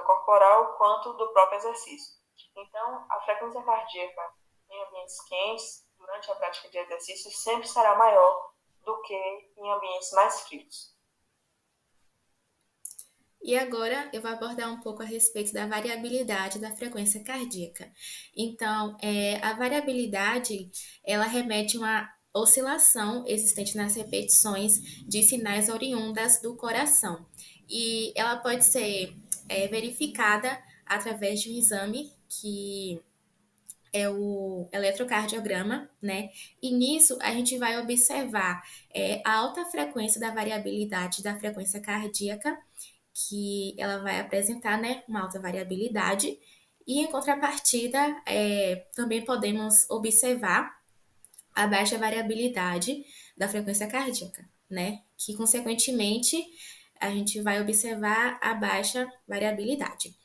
corporal quanto do próprio exercício. Então, a frequência cardíaca em ambientes quentes, durante a prática de exercício, sempre será maior do que em ambientes mais frios. E agora eu vou abordar um pouco a respeito da variabilidade da frequência cardíaca. Então, a variabilidade, ela remete a uma oscilação existente nas repetições de sinais oriundas do coração. E ela pode ser verificada através de um exame que é o eletrocardiograma, né? E nisso a gente vai observar a alta frequência da variabilidade da frequência cardíaca, que ela vai apresentar, né, uma alta variabilidade. E em contrapartida, também podemos observar a baixa variabilidade da frequência cardíaca, né? Que consequentemente a gente vai observar a baixa variabilidade.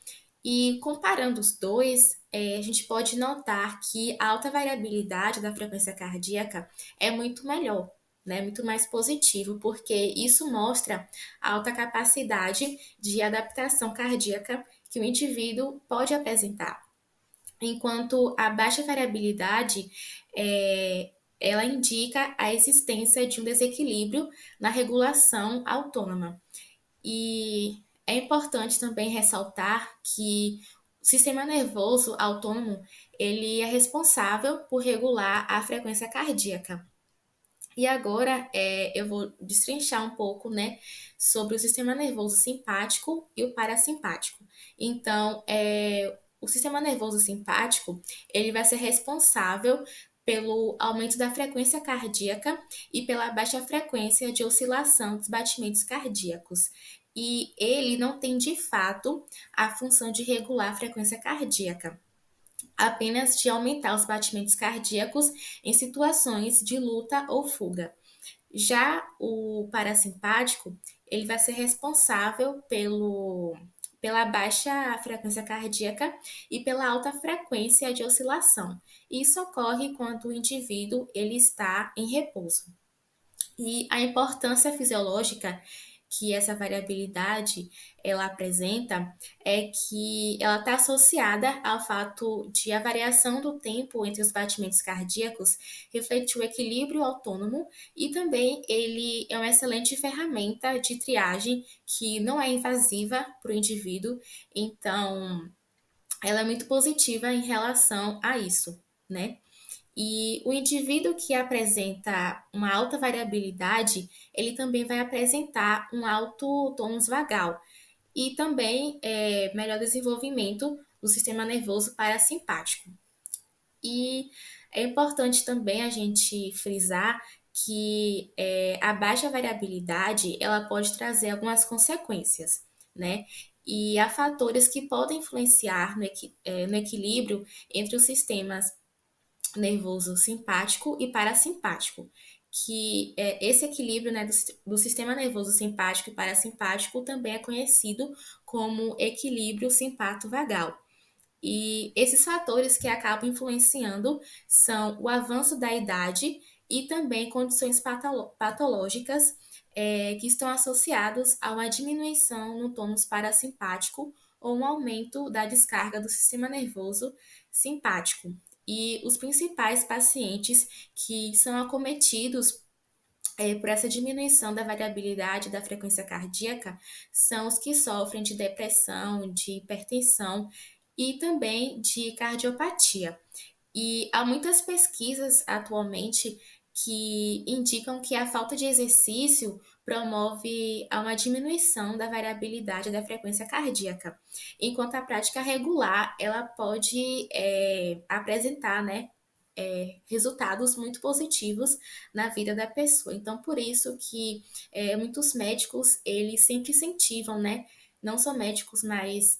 E comparando os dois, a gente pode notar que a alta variabilidade da frequência cardíaca é muito melhor, né? Muito mais positivo, porque isso mostra a alta capacidade de adaptação cardíaca que o indivíduo pode apresentar. Enquanto a baixa variabilidade ela indica a existência de um desequilíbrio na regulação autônoma. E é importante também ressaltar que o sistema nervoso autônomo ele é responsável por regular a frequência cardíaca. E agora eu vou destrinchar um pouco, né, sobre o sistema nervoso simpático e o parasimpático. Então, o sistema nervoso simpático ele vai ser responsável pelo aumento da frequência cardíaca e pela baixa frequência de oscilação dos batimentos cardíacos. E ele não tem de fato a função de regular a frequência cardíaca, apenas de aumentar os batimentos cardíacos em situações de luta ou fuga. Já o parasimpático, ele vai ser responsável pela baixa frequência cardíaca e pela alta frequência de oscilação. Isso ocorre quando o indivíduo ele está em repouso. E a importância fisiológica que essa variabilidade ela apresenta é que ela está associada ao fato de a variação do tempo entre os batimentos cardíacos refletir o equilíbrio autônomo e também ele é uma excelente ferramenta de triagem que não é invasiva para o indivíduo, então ela é muito positiva em relação a isso, né? E o indivíduo que apresenta uma alta variabilidade, ele também vai apresentar um alto tônus vagal e também melhor desenvolvimento do sistema nervoso parasimpático. E é importante também a gente frisar que a baixa variabilidade ela pode trazer algumas consequências, né? E há fatores que podem influenciar no equilíbrio entre os sistemas nervoso simpático e parasimpático, que esse equilíbrio, né, do sistema nervoso simpático e parasimpático também é conhecido como equilíbrio simpato-vagal. E esses fatores que acabam influenciando são o avanço da idade e também condições patológicas que estão associados a uma diminuição no tônus parasimpático ou um aumento da descarga do sistema nervoso simpático. E os principais pacientes que são acometidos por essa diminuição da variabilidade da frequência cardíaca são os que sofrem de depressão, de hipertensão e também de cardiopatia. E há muitas pesquisas atualmente que indicam que a falta de exercício promove a uma diminuição da variabilidade da frequência cardíaca, enquanto a prática regular ela pode apresentar, né, resultados muito positivos na vida da pessoa. Então, por isso que muitos médicos eles sempre incentivam, né, não só médicos, mas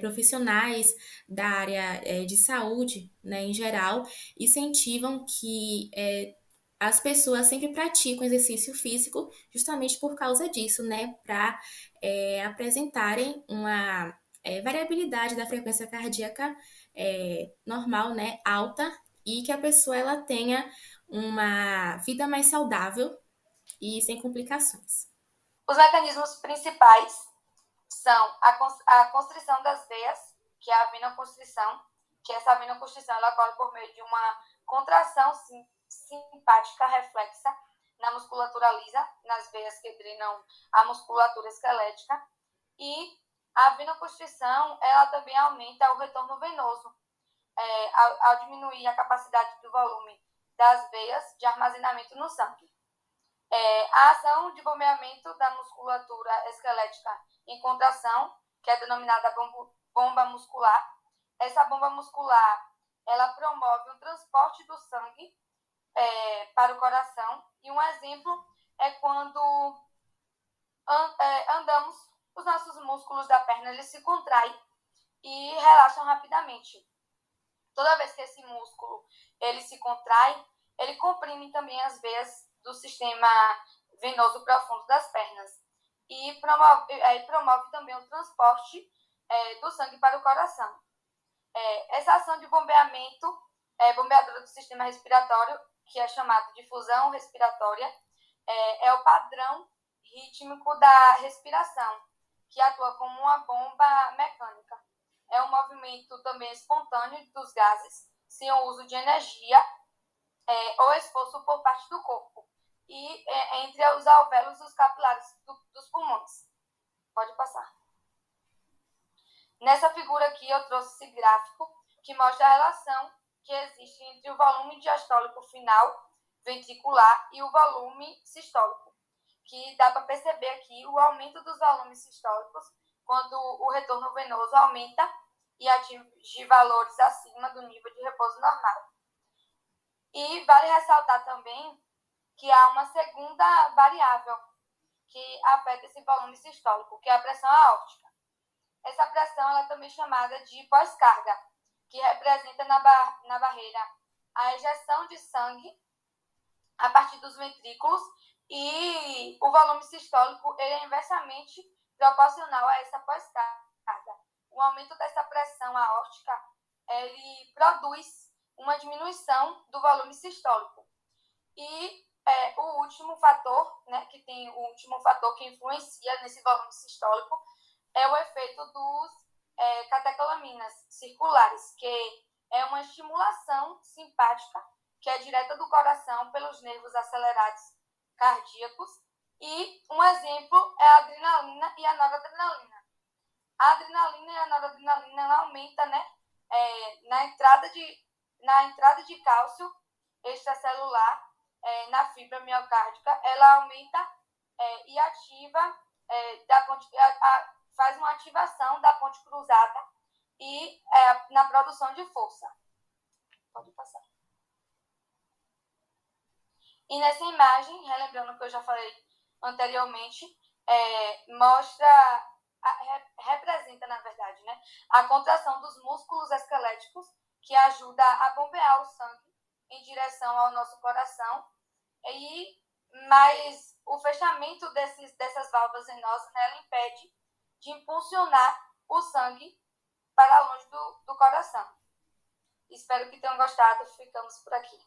profissionais da área de saúde, né, em geral, incentivam que as pessoas sempre praticam exercício físico justamente por causa disso, né, para apresentarem uma variabilidade da frequência cardíaca normal, né, alta, e que a pessoa ela tenha uma vida mais saudável e sem complicações. Os mecanismos principais são a constrição das veias, que é a venoconstrição, que essa venoconstrição ela ocorre por meio de uma contração simpática reflexa na musculatura lisa, nas veias que drenam a musculatura esquelética, e a venoconstrição ela também aumenta o retorno venoso, ao diminuir a capacidade do volume das veias de armazenamento no sangue. A ação de bombeamento da musculatura esquelética em contração, que é denominada bomba muscular. Essa bomba muscular ela promove o transporte do sangue para o coração. E um exemplo é quando andamos, os nossos músculos da perna eles se contraem e relaxam rapidamente. Toda vez que esse músculo ele se contrai, ele comprime também as veias do sistema venoso profundo das pernas e promove também o transporte do sangue para o coração. Essa ação de bombeamento bombeadora do sistema respiratório, que é chamada de difusão respiratória, é o padrão rítmico da respiração, que atua como uma bomba mecânica. É um movimento também espontâneo dos gases, sem o uso de energia ou esforço por parte do corpo, e entre os alvéolos e os capilares dos pulmões. Pode passar. Nessa figura aqui eu trouxe esse gráfico que mostra a relação que existe entre o volume diastólico final ventricular e o volume sistólico, que dá para perceber aqui o aumento dos volumes sistólicos quando o retorno venoso aumenta e atinge valores acima do nível de repouso normal. E vale ressaltar também que há uma segunda variável que afeta esse volume sistólico, que é a pressão aórtica. Essa pressão ela é também chamada de pós-carga, que representa na barreira a ejeção de sangue a partir dos ventrículos, e o volume sistólico ele é inversamente proporcional a essa pós-carga. O aumento dessa pressão aórtica ele produz uma diminuição do volume sistólico. E o último fator, né, o último fator que influencia nesse volume sistólico é o efeito dos catecolaminas circulares, que é uma estimulação simpática que é direta do coração pelos nervos acelerados cardíacos. E um exemplo é a adrenalina e a noradrenalina. A adrenalina e a noradrenalina ela aumenta, né, na entrada de cálcio extracelular na fibra miocárdica, ela aumenta e ativa faz uma ativação da ponte cruzada e na produção de força. Pode passar. E nessa imagem, relembrando o que eu já falei anteriormente, representa, na verdade, né, a contração dos músculos esqueléticos, que ajuda a bombear o sangue em direção ao nosso coração, mas o fechamento dessas válvulas venosas, né, ela impede de impulsionar o sangue para longe do coração. Espero que tenham gostado. Ficamos por aqui.